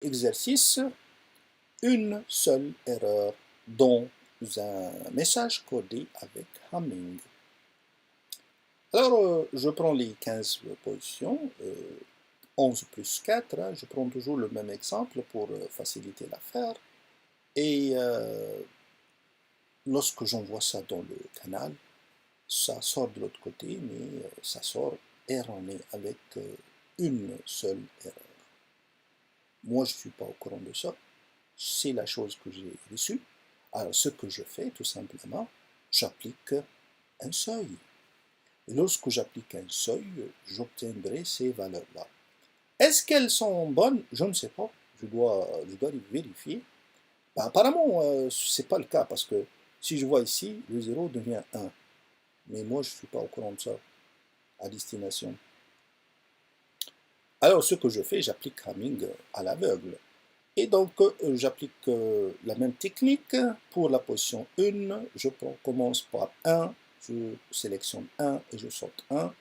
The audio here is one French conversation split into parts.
Exercice, une seule erreur dans un message codé avec Hamming. Alors, je prends les 15 positions, 11 plus 4, hein, je prends toujours le même exemple pour faciliter l'affaire. Et lorsque j'envoie ça dans le canal, ça sort de l'autre côté, mais ça sort erroné avec une seule erreur. Moi, je ne suis pas au courant de ça. C'est la chose que j'ai reçue. Alors, ce que je fais, tout simplement, j'applique un seuil. Et lorsque j'applique un seuil, j'obtiendrai ces valeurs-là. Est-ce qu'elles sont bonnes? Je ne sais pas. Je dois les vérifier. Ben, apparemment, ce n'est pas le cas, parce que si je vois ici, le 0 devient 1. Mais moi, je ne suis pas au courant de ça, à destination. Alors, ce que je fais, j'applique Hamming à l'aveugle. Et donc, j'applique la même technique pour la position 1. Je commence par 1, je sélectionne 1 et je saute 1.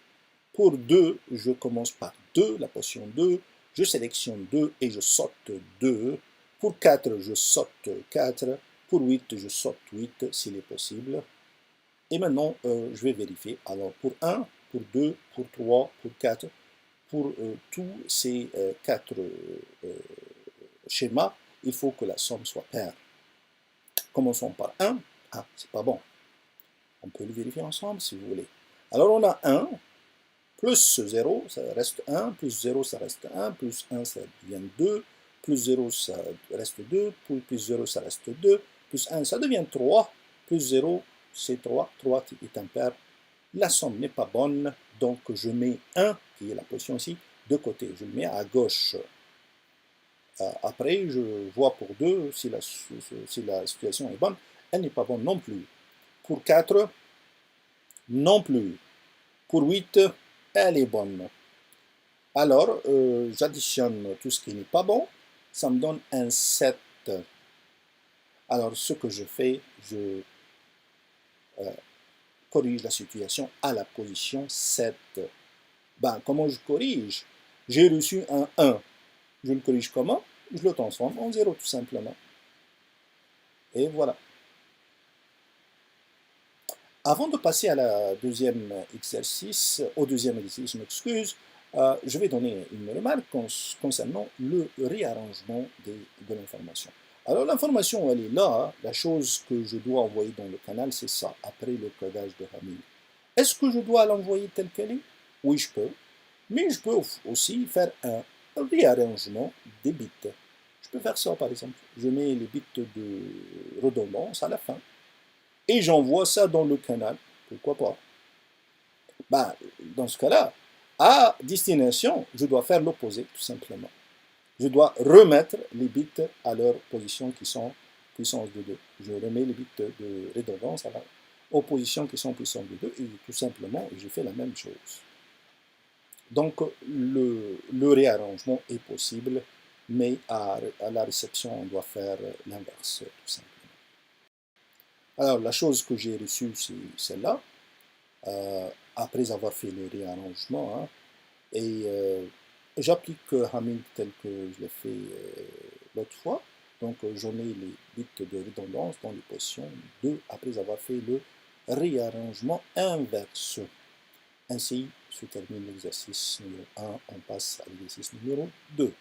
Pour 2, je commence par 2, la position 2. Je sélectionne 2 et je saute 2. Pour 4, je saute 4. Pour 8, je saute 8 s'il est possible. Et maintenant, je vais vérifier. Alors, pour 1, pour 2, pour 3, pour 4, pour tous ces 4 schémas, il faut que la somme soit paire. Commençons par 1. Ah, c'est pas bon. On peut le vérifier ensemble si vous voulez. Alors, on a 1, plus 0, ça reste 1, plus 0, ça reste 1, plus 1, ça devient 2, plus 0, ça reste 2, plus 0, ça reste 2, plus 1, ça devient 3, plus 0, c'est 3, 3 est impair. La somme n'est pas bonne, donc je mets 1, qui est la position ici, de côté. Je le mets à gauche. Après, je vois pour 2 si la situation est bonne. Elle n'est pas bonne non plus. Pour 4, non plus. Pour 8, elle est bonne. Alors, j'additionne tout ce qui n'est pas bon. Ça me donne un 7. Alors, ce que je fais, je corrige la situation à la position 7. Ben, comment je corrige? J'ai reçu un 1. Je le corrige comment? Je le transforme en 0 tout simplement. Et voilà. Avant de passer à au deuxième exercice, je m'excuse, je vais donner une remarque concernant le réarrangement de l'information. Alors l'information, elle est là. La chose que je dois envoyer dans le canal, c'est ça, après le codage de Hamming. Est-ce que je dois l'envoyer tel qu'elle est? Oui, je peux. Mais je peux aussi faire un réarrangement des bits. Je peux faire ça, par exemple. Je mets les bits de redondance à la fin. Et j'envoie ça dans le canal. Pourquoi pas? Ben, dans ce cas-là, à destination, je dois faire l'opposé, tout simplement. Je dois remettre les bits à leur position qui sont puissance de 2. Je remets les bits de redondance aux positions qui sont puissance de 2 et tout simplement, je fais la même chose. Donc, le réarrangement est possible, mais à la réception, on doit faire l'inverse, tout simplement. Alors, la chose que j'ai reçue, c'est celle-là, après avoir fait le réarrangement, hein, et j'applique Hamming tel que je l'ai fait l'autre fois. Donc, je mets les bits de redondance dans les positions 2 après avoir fait le réarrangement inverse. Ainsi se termine l'exercice numéro 1, on passe à l'exercice numéro 2.